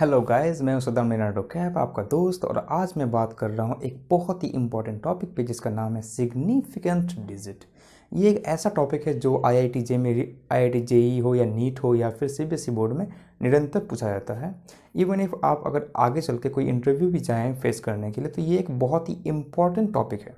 Hello guys, मैं हूं Saddam Leonardo cap, आपका दोस्त। और आज मैं बात कर रहा हूं एक बहुत ही इंपॉर्टेंट टॉपिक पे जिसका नाम है सिग्निफिकेंट डिजिट। ये एक ऐसा टॉपिक है जो आईआईटी जे में आईआईटी जेई हो या नीट हो या फिर सीबीएसई बोर्ड में निरंतर पूछा जाता है। इवन इफ आप अगर आगे चल के कोई इंटरव्यू भी जाएँ फेस करने के लिए, तो ये एक बहुत ही इंपॉर्टेंट टॉपिक है।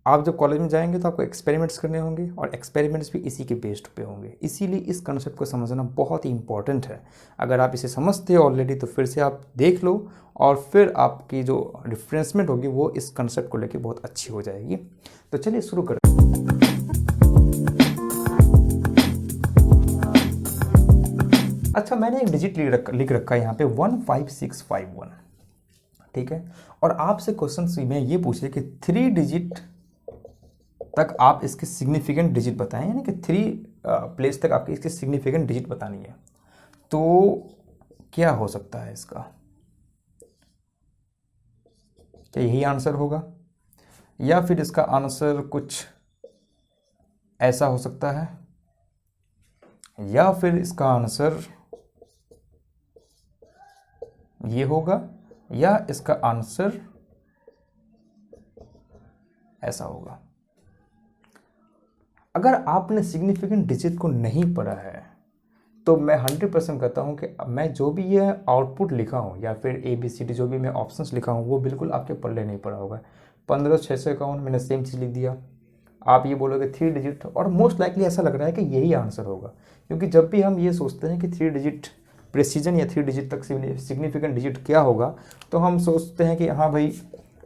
आप जब कॉलेज में जाएंगे तो आपको एक्सपेरिमेंट्स करने होंगे और एक्सपेरिमेंट्स भी इसी के बेस्ड पे होंगे। इसीलिए इस कॉन्सेप्ट को समझना बहुत ही इंपॉर्टेंट है। अगर आप इसे समझते हो ऑलरेडी तो फिर से आप देख लो और फिर आपकी जो रिफ्रेंसमेंट होगी वो इस कॉन्सेप्ट को लेके बहुत अच्छी हो जाएगी। तो चलिए शुरू करें। अच्छा, मैंने एक डिजिट लिख रखा है यहाँ पे 15651। ठीक है, और आपसे क्वेश्चन में ये पूछे कि 3 डिजिट तक आप इसके सिग्निफिकेंट डिजिट बताएं, यानी कि 3 प्लेस तक आपकी इसकी सिग्निफिकेंट डिजिट बतानी है। तो क्या हो सकता है इसका? क्या यही आंसर होगा या फिर इसका आंसर कुछ ऐसा हो सकता है, या फिर इसका आंसर ये होगा, या इसका आंसर ऐसा होगा। अगर आपने सिग्निफिकेंट डिजिट को नहीं पढ़ा है तो मैं 100% कहता हूँ कि मैं जो भी ये आउटपुट लिखा हूँ या फिर ABCD जो भी मैं ऑप्शंस लिखा हूँ वो बिल्कुल आपके पल्ले नहीं पड़ा होगा। 15651 मैंने सेम चीज़ लिख दिया, आप ये बोलोगे 3 डिजिट, और मोस्ट लाइकली ऐसा लग रहा है कि यही आंसर होगा। क्योंकि जब भी हम ये सोचते हैं कि 3 डिजिट प्रेसिजन या 3 डिजिट तक सिग्निफिकेंट डिजिट क्या होगा, तो हम सोचते हैं कि हाँ भाई,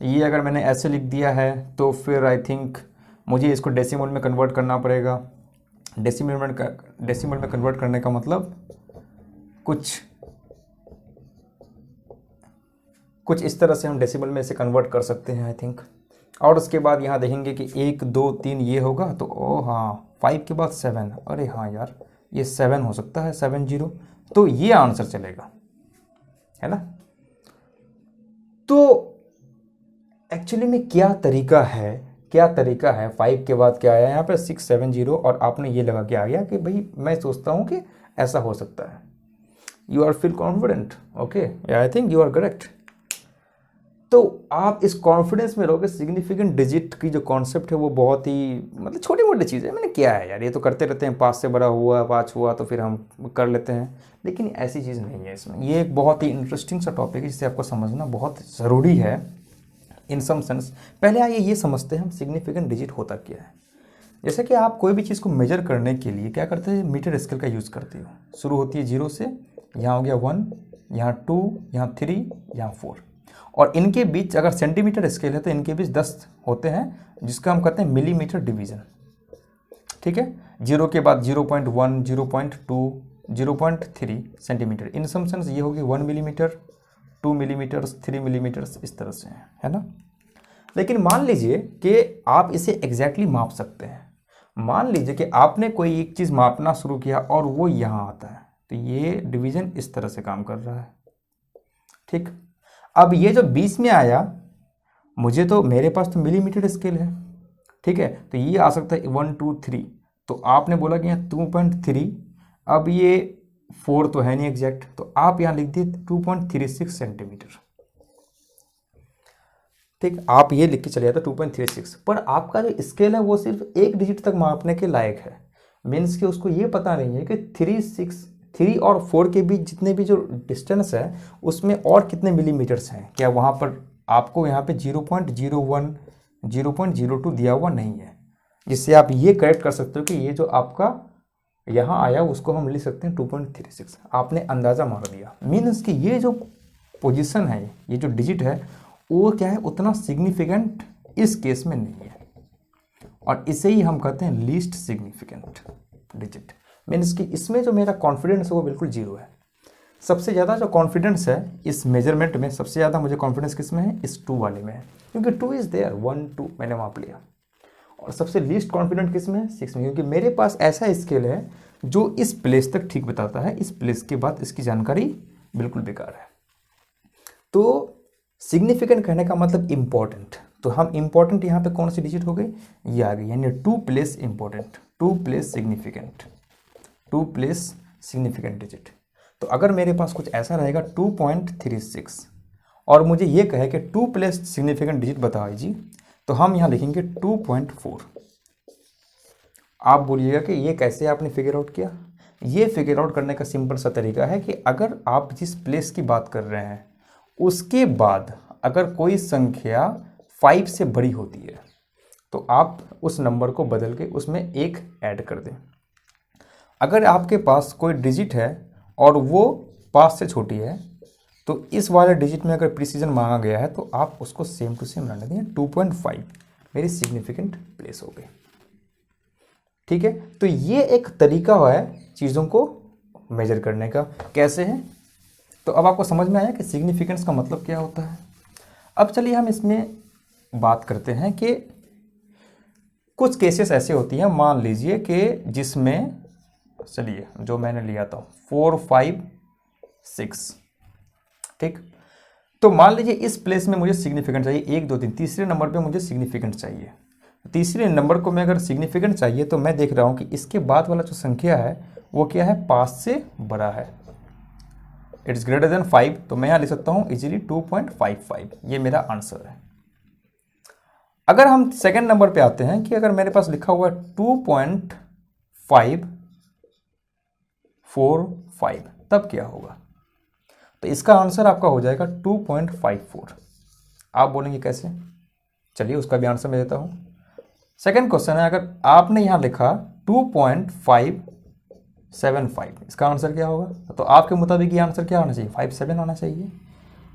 ये अगर मैंने ऐसे लिख दिया है तो फिर आई थिंक मुझे इसको डेसिमल में कन्वर्ट करना पड़ेगा। डेसिमल में कन्वर्ट करने का मतलब कुछ इस तरह से हम डेसिमल में इसे कन्वर्ट कर सकते हैं आई थिंक। और उसके बाद यहाँ देखेंगे कि 1 2 3 ये होगा, तो ओ हाँ, 5 के बाद 7, अरे हाँ यार, ये 7 हो सकता है, 70, तो ये आंसर चलेगा, है ना। तो एक्चुअली में क्या तरीका है 5 के बाद क्या आया यहाँ पे 670, और आपने ये लगा के आ गया कि भाई मैं सोचता हूँ कि ऐसा हो सकता है। You are feel confident, okay, I think you are correct. तो आप इस कॉन्फिडेंस में रहोगे। सिग्निफिकेंट डिजिट की जो कॉन्सेप्ट है वो बहुत ही मतलब छोटी मोटी चीज़ है। मैंने क्या है यार, ये तो करते रहते हैं, 5 से बड़ा हुआ 5 हुआ तो फिर हम कर लेते हैं, लेकिन ऐसी चीज़ नहीं है इसमें। ये एक बहुत ही इंटरेस्टिंग सा टॉपिक है जिसे आपको समझना बहुत ज़रूरी है इन सम सेंस। पहले आइए ये समझते हैं हम सिग्निफिकेंट डिजिट होता क्या है। जैसे कि आप कोई भी चीज़ को मेजर करने के लिए क्या करते हैं, मीटर स्केल का यूज़ करते हो। शुरू होती है 0 से, यहाँ हो गया 1, यहाँ 2, यहाँ 3, यहाँ 4, और इनके बीच अगर सेंटीमीटर स्केल है तो इनके बीच 10 होते हैं, जिसका हम कहते हैं मिलीमीटर डिवीज़न। ठीक है, 0 के बाद 0.1, 0.2, 0.3 सेंटीमीटर। इन सम सेंस ये होगी 1 मिलीमीटर, 2 मिलीमीटर, 3 मिलीमीटर, इस तरह से है ना। लेकिन मान लीजिए कि आप इसे एग्जैक्टली माप सकते हैं। मान लीजिए कि आपने कोई एक चीज़ मापना शुरू किया और वो यहाँ आता है, तो ये डिवीज़न इस तरह से काम कर रहा है। ठीक, अब ये जो 20 में आया, मुझे तो मेरे पास तो मिलीमीटर स्केल है, ठीक है, तो ये आ सकता है 1 2 3, तो आपने बोला कि यहाँ 2.3, अब ये 4 तो है नहीं एग्जैक्ट, तो आप यहाँ लिख दिए 2.36 सेंटीमीटर। ठीक, आप ये लिख के चले जाते 2.36, पर आपका जो स्केल है वो सिर्फ 1 डिजिट तक मापने के लायक है। मीन्स कि उसको ये पता नहीं है कि 3 और 4 के बीच जितने भी जो डिस्टेंस है उसमें और कितने मिलीमीटर्स हैं। क्या वहाँ पर आपको यहाँ पे 0.01, 0.02 दिया हुआ नहीं है, जिससे आप ये करेक्ट कर सकते हो कि ये जो आपका यहाँ आया उसको हम लिख सकते हैं 2.36। आपने अंदाज़ा मार दिया। मीन्स कि ये जो पोजीशन है, ये जो डिजिट है वो क्या है, उतना सिग्निफिकेंट इस केस में नहीं है, और इसे ही हम कहते हैं लीस्ट सिग्निफिकेंट डिजिट। मीन्स कि इसमें जो मेरा कॉन्फिडेंस है वो बिल्कुल 0 है। सबसे ज़्यादा जो कॉन्फिडेंस है इस मेजरमेंट में, सबसे ज़्यादा मुझे कॉन्फिडेंस किस में है, इस 2 वाले में है, क्योंकि 2 इज़ देयर, 1 2 मैंने माप लिया। और सबसे लीस्ट कॉन्फिडेंट किस में है, 6 में, क्योंकि मेरे पास ऐसा स्केल है जो इस प्लेस तक ठीक बताता है, इस प्लेस के बाद इसकी जानकारी बिल्कुल बेकार है। तो सिग्निफिकेंट कहने का मतलब इंपॉर्टेंट, तो हम इंपॉर्टेंट यहाँ पे कौन सी डिजिट हो गई, ये आ गई, यानी 2 place important, 2 place significant, 2 place significant digit. तो अगर मेरे पास कुछ ऐसा रहेगा 2.36 और मुझे ये कहे कि 2 प्लेस सिग्निफिकेंट डिजिट बताइए, तो हम यहाँ लिखेंगे 2.4। आप बोलिएगा कि ये कैसे आपने फिगर आउट किया। ये फिगर आउट करने का सिंपल सा तरीका है कि अगर आप जिस प्लेस की बात कर रहे हैं उसके बाद अगर कोई संख्या 5 से बड़ी होती है तो आप उस नंबर को बदल के उसमें एक ऐड कर दें। अगर आपके पास कोई डिजिट है और वो 5 से छोटी है तो इस वाले डिजिट में अगर प्रिसीजन मांगा गया है तो आप उसको सेम टू सेम रहने दें। 2.5 मेरी सिग्निफिकेंट प्लेस हो गई। ठीक है, तो ये एक तरीका है चीज़ों को मेजर करने का। कैसे है, तो अब आपको समझ में आया कि सिग्निफिकेंस का मतलब क्या होता है। अब चलिए हम इसमें बात करते हैं कि कुछ केसेस ऐसे होती हैं, मान लीजिए कि जिसमें, चलिए जो मैंने लिया था 4, 5, 6, ठीक। तो मान लीजिए इस प्लेस में मुझे सिग्निफिकेंट चाहिए 1, 2, 3, तीसरे नंबर पे मुझे सिग्निफिकेंट चाहिए। तीसरे नंबर को मैं अगर सिग्निफिकेंट चाहिए तो मैं देख रहा हूँ कि इसके बाद वाला जो संख्या है वो क्या है, 5 से बड़ा है, इट्स ग्रेटर देन 5। तो मैं यहाँ लिख सकता हूँ इजीली 2.55, ये मेरा आंसर है। अगर हम सेकेंड नंबर पे आते हैं कि अगर मेरे पास लिखा हुआ है 2.545, तब क्या होगा, तो इसका आंसर आपका हो जाएगा 2.54। आप बोलेंगे कैसे, चलिए उसका भी आंसर मैं देता हूं। सेकंड क्वेश्चन है, अगर आपने यहां लिखा 2.575, इसका आंसर क्या होगा, तो आपके मुताबिक ये आंसर क्या होना चाहिए, 57 आना चाहिए,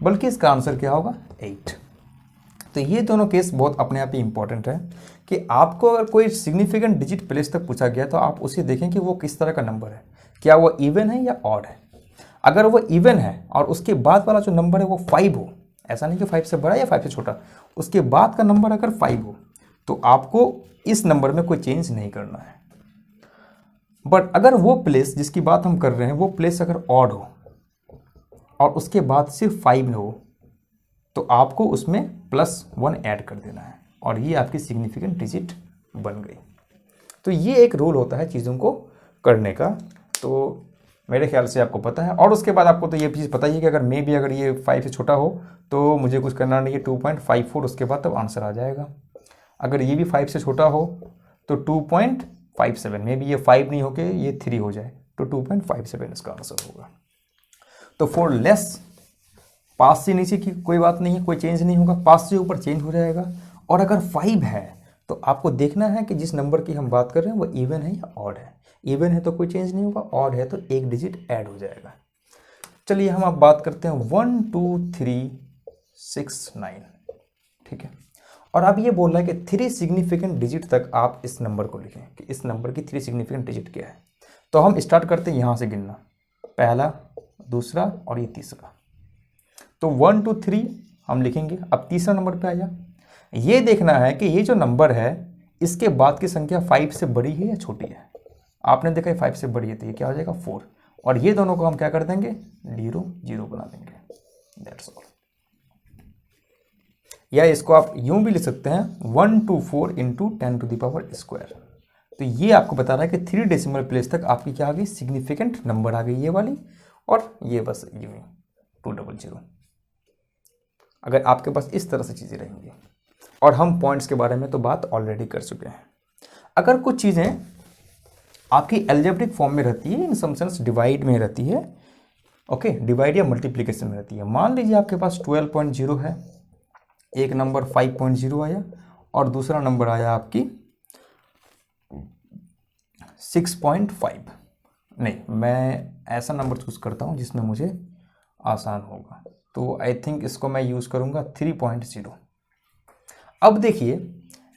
बल्कि इसका आंसर क्या होगा, 8। तो ये दोनों केस बहुत अपने आप ही इंपॉर्टेंट है कि आपको अगर कोई सिग्निफिकेंट डिजिट प्लेस तक पूछा गया तो आप उसे देखें कि वो किस तरह का नंबर है, क्या वो इवन है या ऑड है। अगर वो इवन है और उसके बाद वाला जो नंबर है वो 5 हो, ऐसा नहीं कि 5 से बड़ा या 5 से छोटा, उसके बाद का नंबर अगर 5 हो तो आपको इस नंबर में कोई चेंज नहीं करना है। बट अगर वो प्लेस जिसकी बात हम कर रहे हैं वो प्लेस अगर ऑड हो और उसके बाद सिर्फ 5 हो तो आपको उसमें +1 ऐड कर देना है और ये आपकी सिग्निफिकेंट डिजिट बन गई। तो ये एक रूल होता है चीज़ों को करने का, तो मेरे ख्याल से आपको पता है। और उसके बाद आपको तो ये चीज़ पता ही है कि अगर मे भी अगर ये 5 से छोटा हो तो मुझे कुछ करना नहीं है, 2.54 उसके बाद तब आंसर आ जाएगा। अगर ये भी 5 से छोटा हो तो 2.57 में भी ये 5 नहीं होके ये 3 हो जाए तो 2.57 इसका आंसर होगा। तो फॉर लेस 5 से नीचे की कोई बात नहीं है, कोई चेंज नहीं होगा, 5 से ऊपर चेंज हो जाएगा। और अगर 5 है तो आपको देखना है कि जिस नंबर की हम बात कर रहे हैं वो इवन है या ऑड है। इवन है तो कोई चेंज नहीं होगा, ऑड है तो एक डिजिट ऐड हो जाएगा। चलिए हम अब बात करते हैं 1 2 3 6 9, ठीक है। और अब ये बोल रहा है कि 3 सिग्निफिकेंट डिजिट तक आप इस नंबर को लिखें कि इस नंबर की 3 सिग्निफिकेंट डिजिट क्या है। तो हम स्टार्ट करते हैं यहाँ से गिनना, पहला, दूसरा और ये तीसरा। तो 1 2 3 हम लिखेंगे। अब तीसरा नंबर पे आया, ये देखना है कि ये जो नंबर है इसके बाद की संख्या 5 से बड़ी है या छोटी है। आपने देखा है 5 से बड़ी है तो ये क्या हो जाएगा 4, और ये दोनों को हम क्या कर देंगे 0 0 बना देंगे, दैट्स ऑल। या इसको आप यूं भी लिख सकते हैं 124 इंटू 10⁻²। तो ये आपको बता रहा है कि 3 डेसिमल प्लेस तक आपकी क्या आ गई, सिग्निफिकेंट नंबर आ गई ये वाली, और ये बस यूं 200। अगर आपके पास इस तरह से चीज़ें रहेंगी, और हम पॉइंट्स के बारे में तो बात ऑलरेडी कर चुके हैं। अगर कुछ चीज़ें आपकी एल्जेब्रिक फॉर्म में रहती है, इन सम सेंस डिवाइड में रहती है, ओके, डिवाइड या मल्टीप्लिकेशन में रहती है। मान लीजिए आपके पास 12.0 है, एक नंबर 5.0 आया और दूसरा नंबर आया आपकी 6.5। नहीं, मैं ऐसा नंबर चूज करता हूँ जिसमें मुझे आसान होगा, तो आई थिंक इसको मैं यूज़ करूँगा 3.0। अब देखिए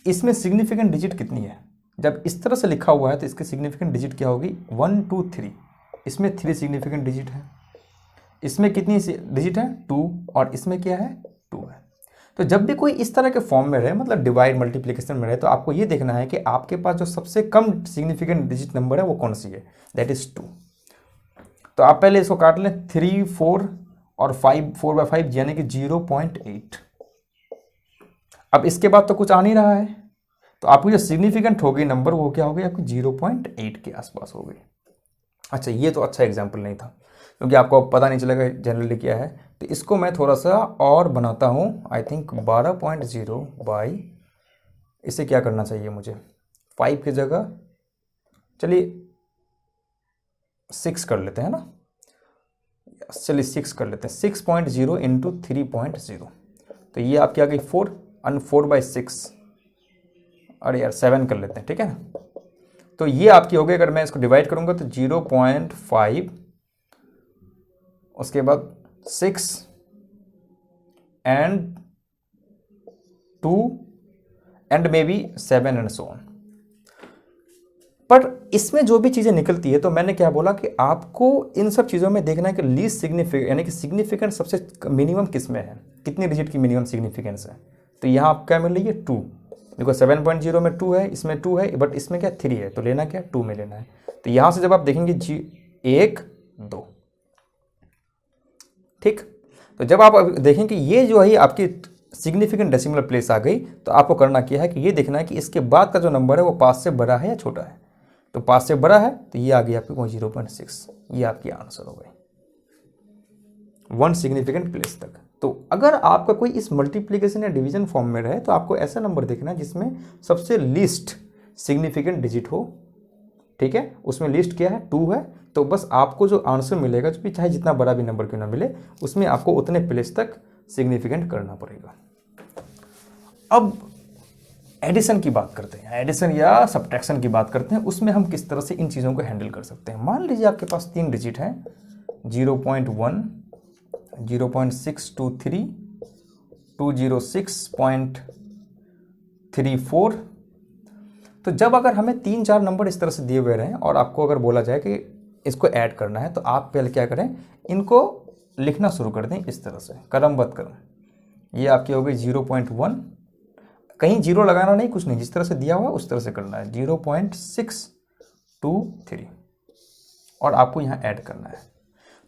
इसमें सिग्निफिकेंट डिजिट कितनी है, जब इस तरह से लिखा हुआ है तो इसके सिग्निफिकेंट डिजिट क्या होगी 1 2 3। इसमें 3 सिग्निफिकेंट डिजिट है, इसमें कितनी डिजिट है 2, और इसमें क्या है 2 है। तो जब भी कोई इस तरह के फॉर्म में रहे, मतलब डिवाइड मल्टीप्लिकेशन में रहे, तो आपको ये देखना है कि आपके पास जो सबसे कम सिग्निफिकेंट डिजिट नंबर है वो कौन सी है, दैट इज 2। तो आप पहले इसको काट लें, 3 4 और 5, 4/5 यानी कि 0.8। अब इसके बाद तो कुछ आ नहीं रहा है, तो आपकी जो सिग्निफिकेंट हो गई नंबर वो क्या हो गई आपकी 0.8 के आसपास हो गई। अच्छा, ये तो अच्छा एग्जाम्पल नहीं था। क्योंकि आपको अब पता नहीं चलेगा जनरली क्या है। तो इसको मैं थोड़ा सा और बनाता हूँ, आई थिंक 12.0 बाई, इसे क्या करना चाहिए मुझे, 5 की जगह चलिए 6 कर लेते हैं ना, चलिए 6 कर लेते हैं, 6.0 इंटू 3.0, तो ये आपकी आ गई 4 और 4/6, अरे यार 7 कर लेते हैं, ठीक है ना। तो ये आपकी हो गई, अगर मैं इसको डिवाइड करूंगा तो 0.5, उसके बाद 6 and 2 and may be 7 and so on. पर इसमें जो भी चीज़ें निकलती है, तो मैंने क्या बोला कि आपको इन सब चीज़ों में देखना है कि लीस्ट सिग्निफिकेंट यानी कि सिग्निफिकेंट सबसे मिनिमम किस में है, कितनी डिजिट की मिनिमम सिग्निफिकेंस है। तो यहाँ आप क्या मिल रही है 2, देखो 7.0 में 2 है, इसमें 2 है, बट इसमें क्या 3 है, तो लेना क्या 2 में लेना है। तो यहाँ से जब आप देखेंगे 1 2, ठीक। तो जब आप देखें कि ये जो है आपकी सिग्निफिकेंट डेसिमल प्लेस आ गई, तो आपको करना क्या है कि ये देखना है कि इसके बाद का जो नंबर है वो 5 से बड़ा है या छोटा है। तो 5 से बड़ा है तो ये आ गई आपकी 0.6, ये आपकी आंसर हो गई 1 सिग्निफिकेंट प्लेस तक। तो अगर आपका कोई इस मल्टीप्लिकेशन या डिवीजन फॉर्म में रहे, तो आपको ऐसा नंबर देखना है जिसमें सबसे लीस्ट सिग्निफिकेंट डिजिट हो, ठीक है। उसमें लिस्ट क्या है 2 है, तो बस आपको जो आंसर मिलेगा, जो भी चाहे जितना बड़ा भी नंबर क्यों ना मिले, उसमें आपको उतने प्लेस तक सिग्निफिकेंट करना पड़ेगा। अब एडिशन की बात करते हैं, एडिशन या सब्ट्रैक्शन की बात करते हैं, उसमें हम किस तरह से इन चीज़ों को हैंडल कर सकते हैं। मान लीजिए आपके पास 3 डिजिट हैं, 0.1, 0.623, 206.34। तो जब अगर हमें 3-4 नंबर इस तरह से दिए हुए रहें और आपको अगर बोला जाए कि इसको ऐड करना है, तो आप पहले क्या करें, इनको लिखना शुरू कर दें इस तरह से, क्रमबद्ध क्रम। ये आपकी हो गई 0.1, कहीं जीरो लगाना नहीं, कुछ नहीं, जिस तरह से दिया हुआ है उस तरह से करना है, 0.623, और आपको यहाँ ऐड करना है।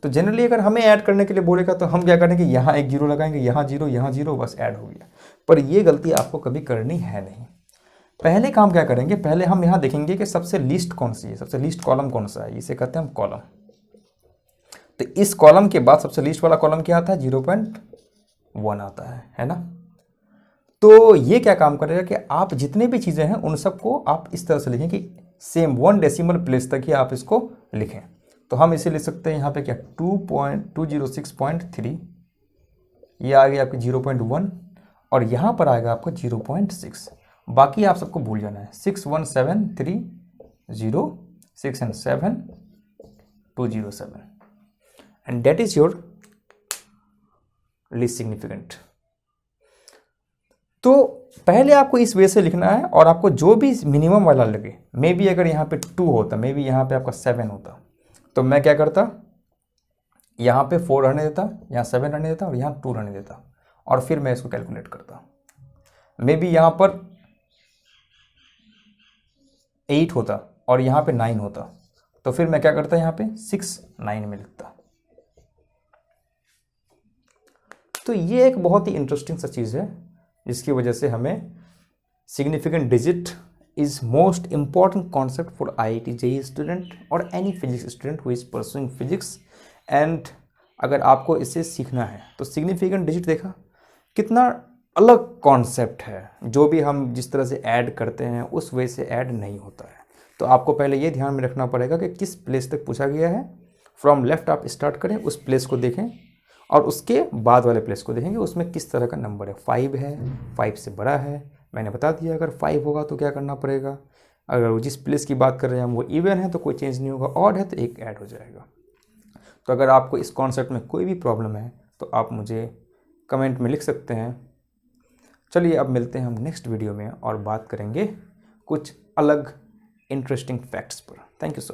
तो जनरली अगर हमें ऐड करने के लिए बोलेगा तो हम क्या करेंगे, यहाँ एक जीरो लगाएंगे, यहाँ जीरो, बस ऐड हो गया। पर ये गलती आपको कभी करनी है नहीं। पहले काम क्या करेंगे, पहले हम यहाँ देखेंगे कि सबसे लीस्ट कौन सी है, सबसे लीस्ट कॉलम कौन सा है, इसे कहते हैं हम कॉलम। तो इस कॉलम के बाद सबसे लीस्ट वाला कॉलम क्या आता है, 0.1 आता है ना। तो ये क्या काम करेगा कि आप जितने भी चीज़ें हैं उन सबको आप इस तरह से लिखें कि सेम 1 डेसिमल प्लेस तक ही आप इसको लिखें। तो हम इसे लिख सकते हैं यहाँ पे क्या 2.206.3, ये आ गया आपकी 0.1, और यहाँ पर आएगा आपका 0.6। बाकी आप सबको भूल जाना है, 61730, 6 and 7 207, and date is your least significant. तो पहले आपको इस वे से लिखना है, और आपको जो भी मिनिमम वाला लगे, मे बी अगर यहाँ पे 2 होता, मे बी यहाँ पे आपका 7 होता, तो मैं क्या करता, यहाँ पे 4 रहने देता, यहाँ 7 रहने देता, और यहाँ 2 रहने देता, और फिर मैं इसको कैलकुलेट करता। मे बी यहाँ पर 8 होता और यहाँ पे 9 होता, तो फिर मैं क्या करता, यहाँ पे 6 9 में लिखता। तो ये एक बहुत ही इंटरेस्टिंग सा चीज़ है, जिसकी वजह से हमें significant digit is most important concept for IIT JEE student और any physics student who is pursuing physics. And अगर आपको इसे सीखना है तो सिग्निफिकेंट डिजिट देखा कितना अलग कॉन्सेप्ट है, जो भी हम जिस तरह से ऐड करते हैं उस वे से ऐड नहीं होता है। तो आपको पहले ये ध्यान में रखना पड़ेगा कि किस प्लेस तक पूछा गया है, फ्रॉम लेफ्ट आप स्टार्ट करें, उस प्लेस को देखें, और उसके बाद वाले प्लेस को देखेंगे उसमें किस तरह का नंबर है, 5 है, 5 से बड़ा है, मैंने बता दिया अगर 5 होगा तो क्या करना पड़ेगा, अगर जिस प्लेस की बात कर रहे हैं हम वो इवन है तो कोई चेंज नहीं होगा, ऑड है तो एक ऐड हो जाएगा। तो अगर आपको इस कॉन्सेप्ट में कोई भी प्रॉब्लम है तो आप मुझे कमेंट में लिख सकते हैं। चलिए अब मिलते हैं हम नेक्स्ट वीडियो में और बात करेंगे कुछ अलग इंटरेस्टिंग फैक्ट्स पर। Thank you so much.